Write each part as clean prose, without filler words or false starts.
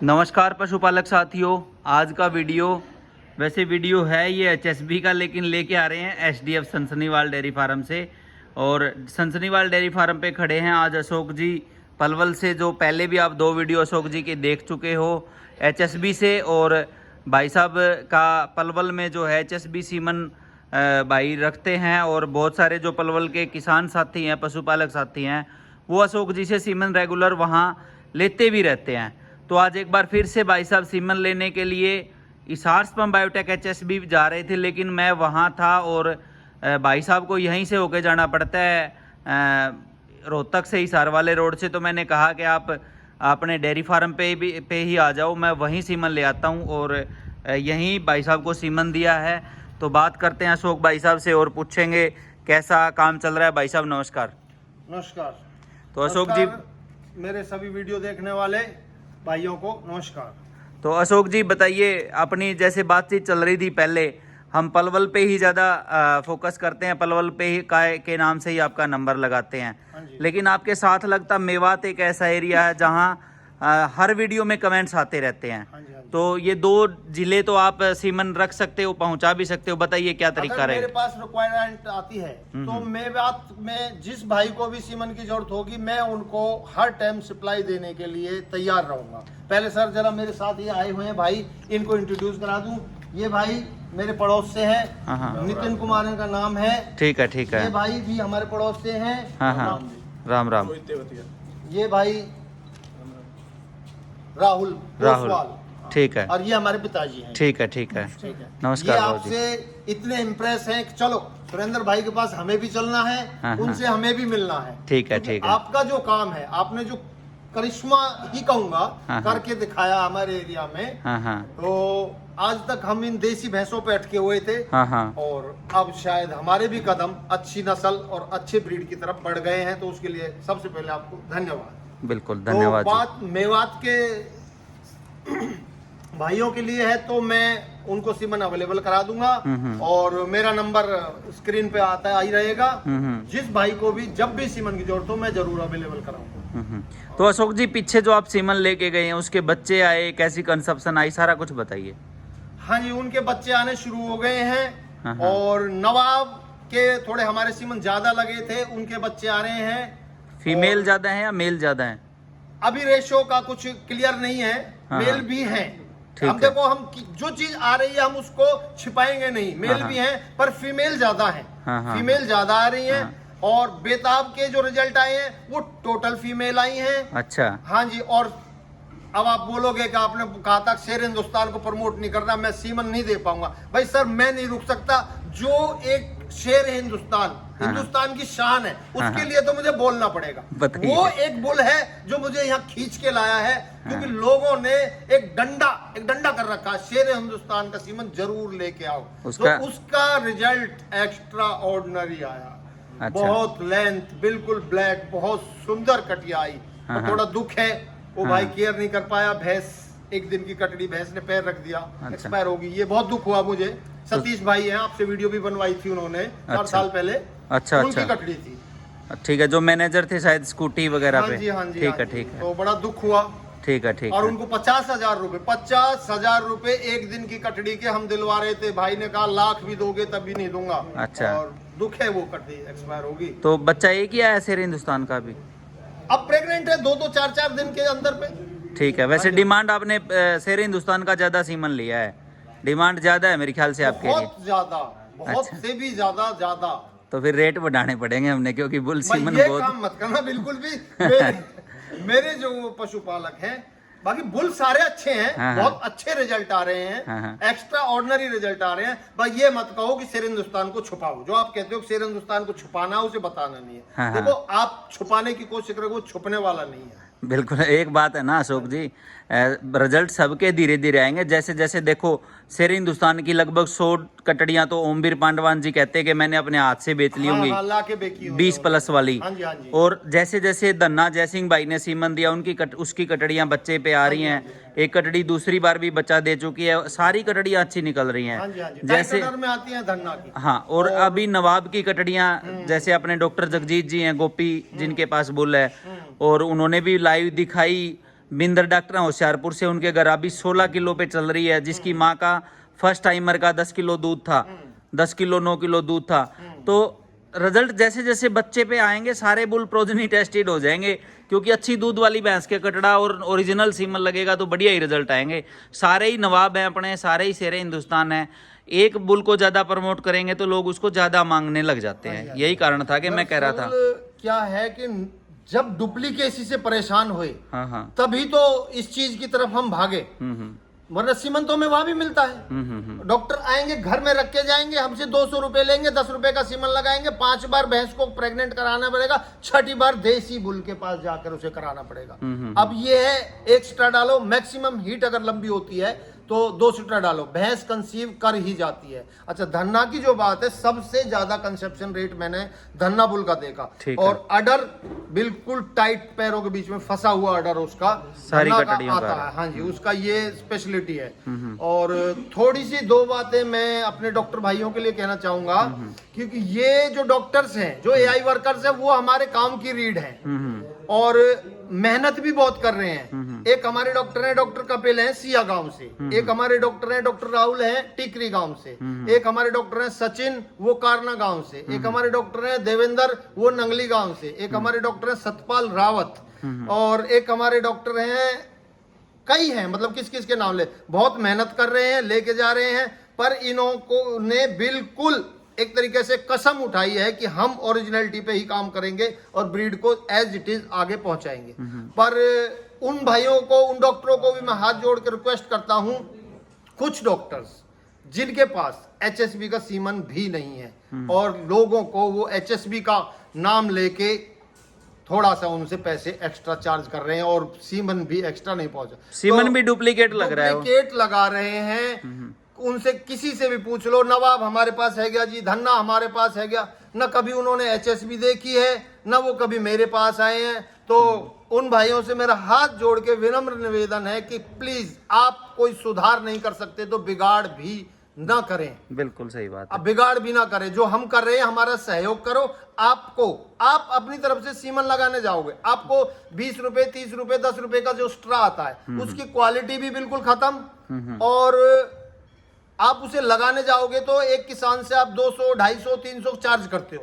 नमस्कार पशुपालक साथियों, आज का वैसे वीडियो है ये HSB का, लेकिन लेके आ रहे हैं SDF सनसनीवाल डेयरी फार्म से। और सनसनीवाल डेयरी फार्म पे खड़े हैं आज अशोक जी पलवल से, जो पहले भी आप 2 वीडियो अशोक जी के देख चुके हो HSB से। और भाई साहब का पलवल में जो है HSB सीमन भाई रखते हैं, और बहुत सारे जो पलवल के किसान साथी हैं, पशुपालक साथी हैं, वो अशोक जी से सीमन रेगुलर वहाँ लेते भी रहते हैं। तो आज एक बार फिर से भाई साहब सीमन लेने के लिए इसार स्पर्म बायोटेक HSB जा रहे थे, लेकिन मैं वहाँ था और भाई साहब को यहीं से होके जाना पड़ता है रोहतक से, इसार वाले रोड से। तो मैंने कहा कि आप अपने डेयरी फार्म पे ही आ जाओ, मैं वहीं सीमन ले आता हूँ, और यहीं भाई साहब को सीमन दिया है। तो बात करते हैं अशोक भाई साहब से और पूछेंगे कैसा काम चल रहा है। भाई साहब नमस्कार। नमस्कार। तो अशोक जी, मेरे सभी वीडियो देखने वाले भाइयों को नमस्कार। तो अशोक जी बताइए, अपनी जैसे बातचीत चल रही थी पहले, हम पलवल पे ही ज़्यादा फोकस करते हैं, पलवल पे ही के नाम से ही आपका नंबर लगाते हैं, लेकिन आपके साथ लगता मेवात एक ऐसा एरिया है जहां हर वीडियो में कमेंट्स आते रहते हैं। तो ये 2 जिले तो आप सीमन रख सकते हो, पहुंचा भी सकते हो, बताइए क्या तरीका रहेगा। मेरे पास रिक्वायरमेंट आती है तो मेवात में जिस भाई को भी सीमन की जरूरत होगी, मैं उनको हर टाइम सप्लाई देने के लिए तैयार रहूंगा। पहले सर जरा मेरे साथ ये आए हुए हैं भाई, इनको इंट्रोड्यूस करा दूं। ये भाई मेरे पड़ोस से है, नितिन कुमार इनका नाम है। ठीक है, ठीक है। ये भाई भी हमारे पड़ोस से हैं। राम राम। ये भाई राहुल, ठीक है। और ये हमारे पिताजी हैं। ठीक है, ठीक है, ठीक है। नमस्कार। ये आपसे इतने इम्प्रेस हैं कि चलो सुरेंद्र भाई के पास हमें भी चलना है, उनसे हमें भी मिलना है। ठीक है, ठीक है। आपका जो काम है, आपने जो करिश्मा ही कहूंगा करके दिखाया हमारे एरिया में, तो आज तक हम इन देसी भैंसों पे अटके हुए थे, और अब शायद हमारे भी कदम अच्छी नस्ल और अच्छे ब्रीड की तरफ बढ़ गए हैं। तो उसके लिए सबसे पहले आपको धन्यवाद। बिल्कुल धन्यवाद। तो बात मेवात के भाइयों के लिए है, तो मैं उनको सीमन अवेलेबल करा दूंगा, और मेरा नंबर स्क्रीन पे आता ही रहेगा। जिस भाई को भी जब भी सीमन की जरूरत हो, मैं जरूर अवेलेबल कराऊंगा। तो अशोक जी, पीछे जो आप सीमन लेके गए हैं, उसके बच्चे आए, कैसी कंसेप्शन आई, सारा कुछ बताइए। हाँ जी, उनके बच्चे आने शुरू हो गए हैं, और नवाब के थोड़े हमारे सीमन ज्यादा लगे थे, उनके बच्चे आ रहे हैं। फीमेल ज्यादा है या मेल ज्यादा है? अभी रेशो का कुछ क्लियर नहीं है, मेल भी हैं। हम देखो, हम जो चीज आ रही है हम उसको छिपाएंगे नहीं, मेल भी हैं, पर फीमेल ज्यादा है। फीमेल ज्यादा आ रही है, और बेताब के जो रिजल्ट आए हैं वो टोटल फीमेल आई हैं। अच्छा। हाँ जी। और अब आप बोलोगे कि आपने कहा था शेर हिंदुस्तान को प्रमोट नहीं करना, मैं सीमन नहीं दे पाऊंगा। भाई सर, मैं नहीं रुक सकता। जो एक शेर हिंदुस्तान की शान है, उसके लिए तो मुझे बोलना पड़ेगा। वो एक बुल है जो मुझे यहाँ खींच के लाया है, क्योंकि लोगों ने एक डंडा कर रखा, शेर हिंदुस्तान का सीमन जरूर लेके आओ। तो उसका रिजल्ट एक्स्ट्रा ऑर्डिनरी आया। अच्छा। बहुत लेंथ, बिल्कुल ब्लैक, बहुत सुंदर कटिया आई। और थोड़ा दुख है, वो भाई केयर नहीं कर पाया, भैंस एक दिन की कटड़ी, भैंस ने पैर रख दिया, एक्सपायर होगी। ये बहुत दुख हुआ मुझे। सतीश भाई हैं, आपसे वीडियो भी बनवाई थी उन्होंने 4 साल पहले। अच्छा, उनकी कटड़ी थी। ठीक है, जो मैनेजर थे शायद स्कूटी वगैरह पे। हाँ जी, ठीक है, ठीक है। तो बड़ा दुख हुआ। ठीक है, ठीक है। और उनको 50,000 रुपए एक दिन की कटड़ी के हम दिलवा रहे थे। भाई ने कहा लाख भी दोगे तब भी नहीं दूंगा। अच्छा। और दुख है, वो कटड़ी एक्सपायर होगी। तो बच्चा एक ही आया शेर हिंदुस्तान का भी? अब प्रेग्नेंट है, 2 4 दिन के अंदर पे। ठीक है। वैसे डिमांड आपने शेर हिंदुस्तान का ज्यादा सीमन लिया है, डिमांड ज्यादा है मेरे ख्याल से आपके लिए। बहुत ज्यादा, बहुत से भी ज्यादा। तो फिर रेट बढ़ाने पड़ेंगे हमने, क्योंकि बुल सीमन ये बहुत। काम मत करना बिल्कुल भी। मेरे जो पशुपालक हैं, बाकी बुल सारे अच्छे हैं, बहुत अच्छे रिजल्ट आ रहे हैं, एक्स्ट्रा ऑर्डिनरी रिजल्ट आ रहे हैं। भाई ये मत कहो कि शेर हिंदुस्तान को छुपाओ। जो आप कहते हो शेर हिंदुस्तान को छुपाना, उसे बताना नहीं है। देखो, आप छुपाने की कोशिश करोगे, वो छुपने वाला नहीं है। बिल्कुल। एक बात है ना अशोक जी, रिजल्ट सबके धीरे धीरे आएंगे। जैसे जैसे देखो, शेर हिंदुस्तान की लगभग 100 कटड़ियां तो ओमवीर पांडवान जी कहते हैं कि मैंने अपने हाथ से बेच ली होंगी, 20+ वाली। और जैसे जैसे धन्ना जयसिंह भाई ने सीमन दिया, उसकी कटड़ियां बच्चे पे आ रही हैं। एक कटड़ी दूसरी बार भी बच्चा दे चुकी है, सारी कटड़ियां अच्छी निकल रही हैं। जैसे में आती हैं धन्ना की। हाँ, और अभी नवाब की कटड़ियां, जैसे अपने डॉक्टर जगजीत जी हैं, गोपी जिनके पास बुल है, और उन्होंने भी लाइव दिखाई बिंदर डॉक्टर हैं होशियारपुर से, उनके घर अभी 16 किलो पे चल रही है, जिसकी माँ का फर्स्ट टाइमर का 10 किलो दूध था, 10 किलो 9 किलो दूध था। तो रिजल्ट जैसे जैसे बच्चे पे आएंगे सारे बुल प्रोजनी टेस्टेड हो जाएंगे, क्योंकि अच्छी दूध वाली भैंस के कटड़ा और ओरिजिनल सीमन लगेगा तो बढ़िया ही रिजल्ट आएंगे। सारे ही नवाब हैं अपने, सारे ही शेरे हिंदुस्तान हैं। एक बुल को ज्यादा प्रमोट करेंगे तो लोग उसको ज्यादा मांगने लग जाते हैं। यही कारण था कि मैं कह रहा था क्या है कि जब डुप्लीकेसी से परेशान हुए, हाँ हाँ, तभी तो इस चीज की तरफ हम भागे, वरना सीमंतों में वहां भी मिलता है। डॉक्टर आएंगे, घर में रख के जाएंगे, हमसे 200 रुपए लेंगे, 10 रुपए का सीमन लगाएंगे, 5 बार भैंस को प्रेग्नेंट कराना पड़ेगा, 6ठी बार देसी बुल के पास जाकर उसे कराना पड़ेगा। अब ये है 1 स्ट्रा डालो, मैक्सिमम हीट अगर लंबी होती है तो 2 स्ट्रा डालो, भैंस कंसीव कर ही जाती है। अच्छा, धन्ना की जो बात है, सबसे ज्यादा कंसेप्शन रेट मैंने धन्ना बुल का देखा, और अडर बिल्कुल टाइट पैरों के बीच में फंसा हुआ अडर उसका सारी धन्ना कटड़ियों आता है। हाँ जी, उसका ये स्पेशलिटी है। और थोड़ी सी 2 बातें मैं अपने डॉक्टर भाइयों के लिए कहना चाहूंगा, क्योंकि ये जो डॉक्टर्स हैं, जो एआई वर्कर्स हैं, वो हमारे काम की रीढ़ हैं और मेहनत भी बहुत कर रहे हैं। एक हमारे डॉक्टर हैं, डॉक्टर कपिल हैं सिया गांव से, एक हमारे डॉक्टर हैं डॉक्टर राहुल हैं टिकरी गांव से, एक हमारे डॉक्टर हैं सचिन, वो कारना गांव से, एक हमारे डॉक्टर हैं देवेंद्र, वो नंगली गांव से, एक हमारे डॉक्टर हैं सतपाल रावत, और एक हमारे डॉक्टर हैं, कई हैं, मतलब किस किस के नाम ले, बहुत मेहनत कर रहे हैं, लेके जा रहे हैं। पर इन्हों ने बिल्कुल एक तरीके से कसम उठाई है कि हम ओरिजिनलिटी पे ही काम करेंगे और ब्रीड को एज इट इज आगे पहुंचाएंगे। पर उन भाइयों को, उन डॉक्टरों को भी मैं हाथ जोड़ के रिक्वेस्ट करता हूं, कुछ डॉक्टर्स जिनके पास एचएसबी का सीमन भी नहीं है और लोगों को वो एचएसबी का नाम लेके थोड़ा सा उनसे पैसे एक्स्ट्रा चार्ज कर रहे हैं और सीमन भी एक्स्ट्रा नहीं पहुंचा, सीमन भी डुप्लीकेट लग रहा है, डुप्लीकेट लगा रहे हैं। उनसे किसी से भी पूछ लो, नवाब हमारे पास है गया जी, धन्ना हमारे पास है गया, न कभी उन्होंने एचएसबी देखी है, न वो कभी मेरे पास आए हैं। तो उन भाइयों से मेरा हाथ जोड़ के विनम्र निवेदन है कि प्लीज, आप कोई सुधार नहीं कर सकते तो बिगाड़ भी ना करें। बिल्कुल सही बात है। अब बिगाड़ भी ना करें, जो हम कर रहे हैं हमारा सहयोग करो। आप अपनी तरफ से सीमन लगाने जाओगे, आपको 20 रुपए 30 रुपए 10 रुपए का जो स्ट्रा आता है, उसकी क्वालिटी भी बिल्कुल खत्म, और आप उसे लगाने जाओगे तो एक किसान से आप 200 250 300 चार्ज करते हो।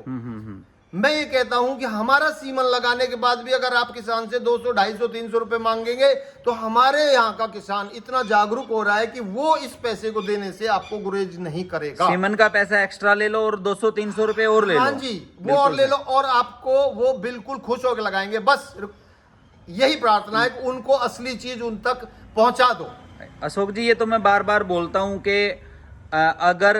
मैं ये कहता हूं कि हमारा सीमन लगाने के बाद भी अगर आप किसान से 200 250 300 रुपए मांगेंगे तो हमारे यहाँ का किसान इतना जागरूक हो रहा है कि वो इस पैसे को देने से आपको गुरेज नहीं करेगा। सीमन का पैसा एक्स्ट्रा ले लो और 200-300 रुपए और ले लो। हाँ जी, वो और ले लो, और आपको वो बिल्कुल खुश होकर लगाएंगे। बस यही प्रार्थना है कि उनको असली चीज उन तक पहुंचा दो। अशोक जी, ये तो मैं बार बार बोलता हूं कि अगर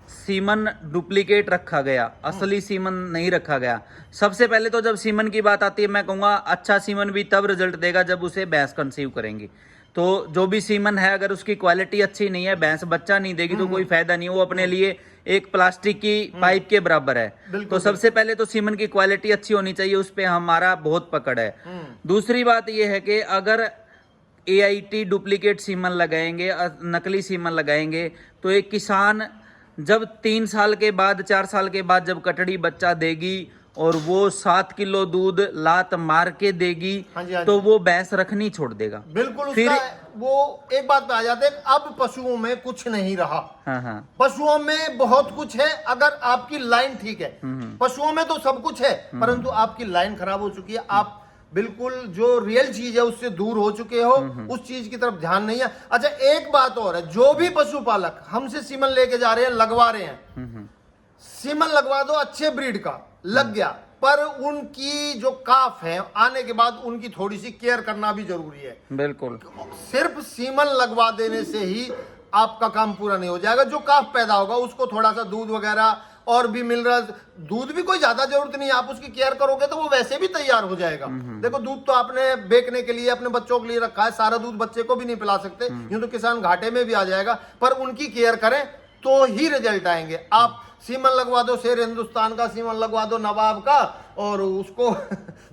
सीमन डुप्लीकेट रखा गया, असली सीमन नहीं रखा गया, सबसे पहले तो जब सीमन की बात आती है, मैं कहूँगा अच्छा सीमन भी तब रिजल्ट देगा जब उसे भैंस कंसीव करेंगी। तो जो भी सीमन है, अगर उसकी क्वालिटी अच्छी नहीं है, भैंस बच्चा नहीं देगी तो कोई फायदा नहीं, वो अपने लिए एक प्लास्टिक की पाइप के बराबर है। तो सबसे पहले तो सीमन की क्वालिटी अच्छी होनी चाहिए, उस पर हमारा बहुत पकड़ है। दूसरी बात यह है कि अगर AIT डुप्लीकेट सीमन लगाएंगे, नकली सीमन लगाएंगे, तो एक किसान जब 3 साल के बाद 4 साल के बाद जब कटड़ी बच्चा देगी और वो 7 किलो दूध लात मार के देगी, हाँ जी, हाँ तो जी। वो भैंस रखनी छोड़ देगा। बिल्कुल, फिर वो एक बात पे आ जाते हैं, अब पशुओं में कुछ नहीं रहा। हाँ हाँ, पशुओं में बहुत कुछ है अगर आपकी लाइन ठीक है। पशुओं में तो सब कुछ है, परंतु आपकी लाइन खराब हो चुकी है, आप बिल्कुल जो रियल चीज है उससे दूर हो चुके हो, उस चीज की तरफ ध्यान नहीं है। अच्छा, एक बात और है, जो भी पशुपालक हमसे सीमन लेके जा रहे हैं, लगवा रहे हैं, सीमन लगवा दो, अच्छे ब्रीड का लग गया, पर उनकी जो काफ है आने के बाद उनकी थोड़ी सी केयर करना भी जरूरी है। बिल्कुल, सिर्फ सीमन लगवा देने से ही आपका काम पूरा नहीं हो जाएगा। जो काफ पैदा होगा उसको थोड़ा सा दूध वगैरह और भी मिनरल्स, दूध भी कोई ज्यादा जरूरत नहीं है, आप उसकी केयर करोगे तो वो वैसे भी तैयार हो जाएगा। देखो, दूध तो आपने बेचने के लिए अपने बच्चों के लिए रखा है, सारा दूध बच्चे को भी नहीं पिला सकते, यूं तो किसान घाटे में भी आ जाएगा, पर उनकी केयर करें तो ही रिजल्ट आएंगे। आप सीमन लगवा दो शेर हिंदुस्तान का, सीमन लगवा दो नवाब का, और उसको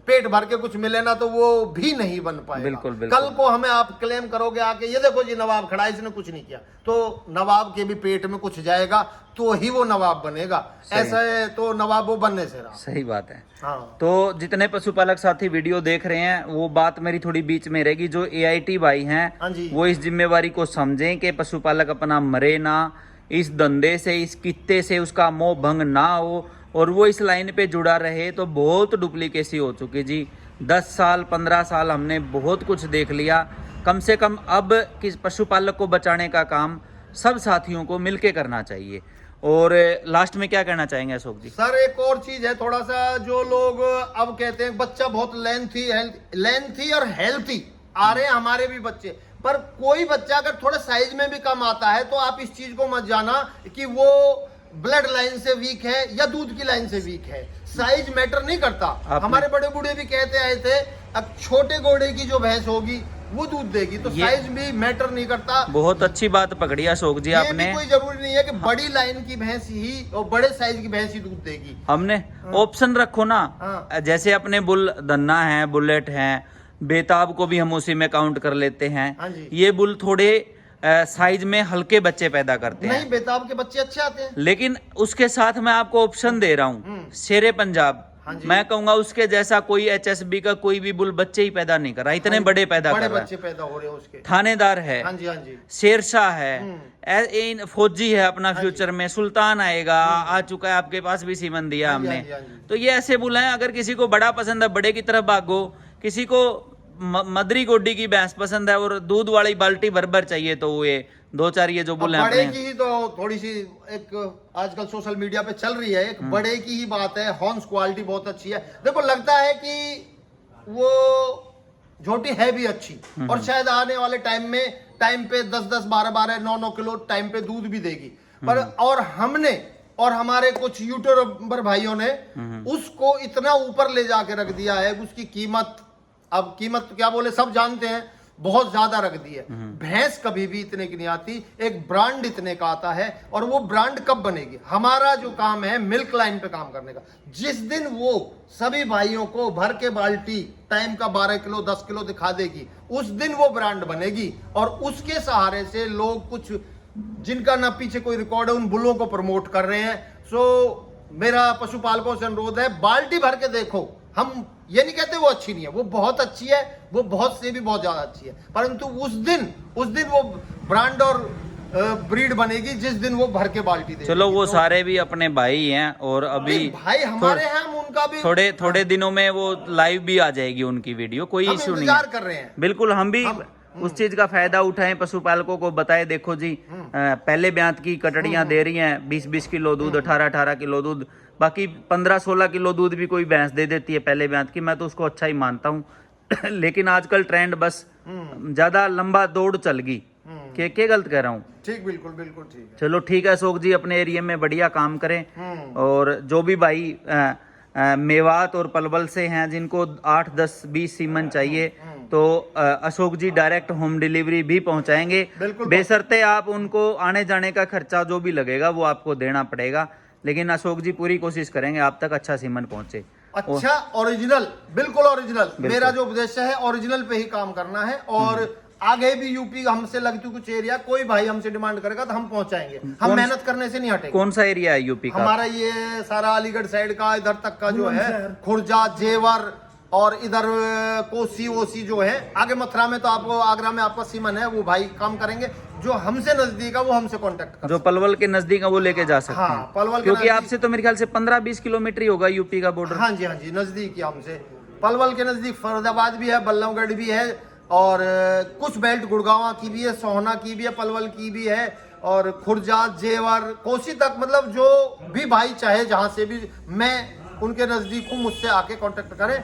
पेट भर के कुछ मिले ना तो वो भी नहीं बन पाएगा। बिल्कुल, बिल्कुल। कल को हमें आप क्लेम करोगे आके, ये देखो जी नवाब खड़ा है, इसने कुछ नहीं किया, तो नवाब के भी पेट में कुछ जाएगा तो ही वो नवाब बनेगा। ऐसा है तो नवाब वो बनने से रहा। सही बात है। हाँ। तो जितने पशुपालक साथी वीडियो देख रहे हैं, वो बात मेरी थोड़ी बीच में रहेगी, जो AIT भाई हाँ हैं जी। वो इस जिम्मेवारी को समझें कि पशुपालक अपना मरे ना, इस धंधे से, इस कित्ते से उसका मोह भंग ना हो, और वो इस लाइन पे जुड़ा रहे। तो बहुत डुप्लीकेसी हो चुकी जी, 10 साल 15 साल हमने बहुत कुछ देख लिया। कम से कम अब किस पशुपालक को बचाने का काम सब साथियों को मिलके करना चाहिए। और लास्ट में क्या कहना चाहेंगे अशोक जी? सर एक और चीज है, थोड़ा सा जो लोग अब कहते हैं बच्चा बहुत लेंथी और हेल्थी आ रहे हैं, हमारे भी बच्चे, पर कोई बच्चा अगर थोड़ा साइज में भी कम आता है तो आप इस चीज को मत जाना कि वो ब्लड लाइन से वीक है या दूध की लाइन से वीक है। साइज मैटर नहीं करता। हमारे बड़े बूढ़े भी कहते आए थे, अब छोटे घोड़े की जो भैंस होगी वो दूध देगी, तो साइज भी मैटर नहीं करता। बहुत अच्छी बात पकड़ी अशोक जी आपने। कोई जरूरी नहीं है कि बड़ी लाइन की भैंस ही और बड़े साइज की भैंस ही दूध देगी। हमने ऑप्शन रखो ना। हाँ। जैसे अपने बुल धन्ना है, बुलेट है, बेताब को भी हम उसी में काउंट कर लेते हैं। हाँ जी। ये बुल थोड़े साइज में हल्के बच्चे पैदा करते हैं। नहीं, बेताब के बच्चे अच्छे आते हैं। लेकिन उसके साथ मैं आपको ऑप्शन दे रहा हूँ, शेरे पंजाब। हाँ जी। मैं कहूंगा उसके जैसा कोई HSB का कोई भी बुल बच्चे ही पैदा नहीं कर रहा, इतने बड़े पैदा कर रहा बच्चे पैदा हो रहे हैं उसके। है। थानेदार है, हाँ जी, हाँ जी। शेरशाह है, फौजी है अपना फ्यूचर में, सुल्तान आएगा, आ चुका है आपके पास भी सीमन दिया हाँ जी, हमने। हाँ जी, हाँ जी। तो ये ऐसे बुल हैं, अगर किसी को बड़ा पसंद है बड़े की तरफ भागो, किसी को मदरी गोड्डी की भैंस पसंद है और दूध वाली बाल्टी भर भर चाहिए, तो ये 2-4 ये जो बुल हैं बड़े अपने। की ही तो थोड़ी सी एक आजकल सोशल मीडिया पे चल रही है, एक बड़े की ही बात है। हॉर्न्स क्वालिटी बहुत अच्छी है, देखो लगता है कि वो झोटी है भी अच्छी, और शायद आने वाले टाइम पे 10-10, 12-12, 9-9 किलो टाइम पे दूध भी देगी। पर और हमने और हमारे कुछ यूट्यूबर भाइयों ने उसको इतना ऊपर ले जाके रख दिया है, उसकी कीमत, अब कीमत क्या बोले सब जानते हैं, बहुत ज्यादा रख दी है। भैंस कभी भी इतने की नहीं आती, एक ब्रांड इतने का आता है, और वो ब्रांड कब बनेगी? हमारा जो काम है मिल्क लाइन पे काम करने का, जिस दिन वो सभी भाइयों को भर के बाल्टी टाइम का 12 किलो 10 किलो दिखा देगी, उस दिन वो ब्रांड बनेगी। और उसके सहारे से लोग कुछ जिनका ना पीछे कोई रिकॉर्ड है, उन बुलों को प्रमोट कर रहे हैं। सो मेरा पशुपालकों से अनुरोध है, बाल्टी भर के देखो। हम ये नहीं कहते वो अच्छी नहीं है, वो बहुत अच्छी है, वो बहुत से भी बहुत ज्यादा अच्छी है, परंतु उस दिन वो ब्रांड और ब्रीड बनेगी जिस दिन वो भर के बाल्टी देगी। चलो वो सारे भी अपने भाई हैं, और अभी भाई हमारे हैं, हम उनका भी थोड़े दिनों में वो लाइव भी आ जाएगी उनकी वीडियो, कोई हम इशू नहीं इंतजार है। कर रहे हैं। बिल्कुल, हम भी उस चीज का फायदा उठाएं, पशुपालकों को बताएं, देखो जी पहले ब्यात की कटड़ियां दे रही हैं 20-20 किलो दूध, 18-18 किलो दूध, बाकी 15-16 किलो दूध भी कोई भैंस दे देती है पहले ब्यात की, मैं तो उसको अच्छा ही मानता हूँ। लेकिन आजकल ट्रेंड बस ज्यादा लंबा दौड़ चल गई। क्या गलत कह रहा हूँ? ठीक, बिल्कुल बिल्कुल ठीक है। चलो ठीक है अशोक जी, अपने एरिया में बढ़िया काम करें। और जो भी भाई मेवात और पलवल से हैं, जिनको 8, 10, 20 सीमन चाहिए, तो अशोक जी डायरेक्ट होम डिलीवरी भी पहुंचाएंगे। बेशर्ते आप उनको आने जाने का खर्चा जो भी लगेगा वो आपको देना पड़ेगा, लेकिन अशोक जी पूरी कोशिश करेंगे आप तक अच्छा सीमन पहुंचे। अच्छा ओरिजिनल, बिल्कुल ओरिजिनल। मेरा जो उद्देश्य है ओरिजिनल पे ही काम करना है, और आगे भी यूपी हमसे लगती कुछ एरिया कोई भाई हमसे डिमांड करेगा तो हम पहुंचाएंगे। हम मेहनत करने से नहीं हटेंगे। कौन सा एरिया है यूपी का? हमारा ये सारा अलीगढ़ साइड का, इधर तक का जो है, खुर्जा, जेवर, और इधर कोसी वोसी जो है, आगे मथुरा में तो आपको, आगरा में आपका सीमन है, वो भाई काम करेंगे। जो हमसे नजदीक है वो हमसे कांटेक्ट कर, जो पलवल के नजदीक है वो लेके जा सकते हैं। पलवल क्योंकि आपसे तो मेरे ख्याल से 15-20 किलोमीटर ही होगा यूपी का बॉर्डर। हाँ जी, हाँ जी, नजदीक ही हमसे। पलवल के नजदीक फरीदाबाद भी है, बल्लभगढ़ भी है, और कुछ बेल्ट गुड़गांव की भी है, सोहना की भी है, पलवल की भी है, और खुर्जा, जेवर, कोसी तक, मतलब जो भी भाई चाहे जहां से भी, मैं उनके नजदीक हूँ, मुझसे आके कांटेक्ट करें,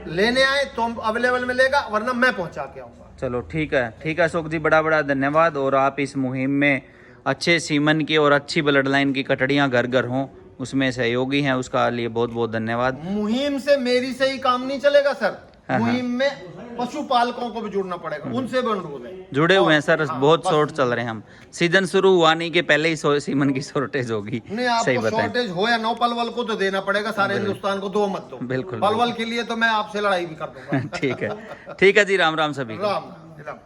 लेने आए तो अवेलेबल मिलेगा, वरना मैं पहुंचा के आऊंगा। चलो ठीक है अशोक जी, बड़ा बड़ा धन्यवाद। और आप इस मुहिम में अच्छे सीमन की और अच्छी ब्लड लाइन की कटड़ियां घर घर हों, उसमें सहयोगी हैं, उसका लिए बहुत बहुत धन्यवाद। मुहिम से मेरी से ही काम नहीं चलेगा सर। मुहिम में पशुपालकों को भी जुड़ना पड़ेगा, उनसे भी अनुरोध है। जुड़े हुए हैं सर, हाँ, बहुत बस। शॉर्ट चल रहे हैं हम। सीजन शुरू हुआ नहीं कि पहले ही सीमन की शॉर्टेज होगी। नहीं, सही आपको बताएं। शॉर्टेज हो या नो, पलवल को तो देना पड़ेगा सारे हिंदुस्तान को, दो मत दो। बिल्कुल, पलवल के लिए तो मैं आपसे लड़ाई भी कर दूंगा। ठीक है जी, राम राम सभी को। राम राम।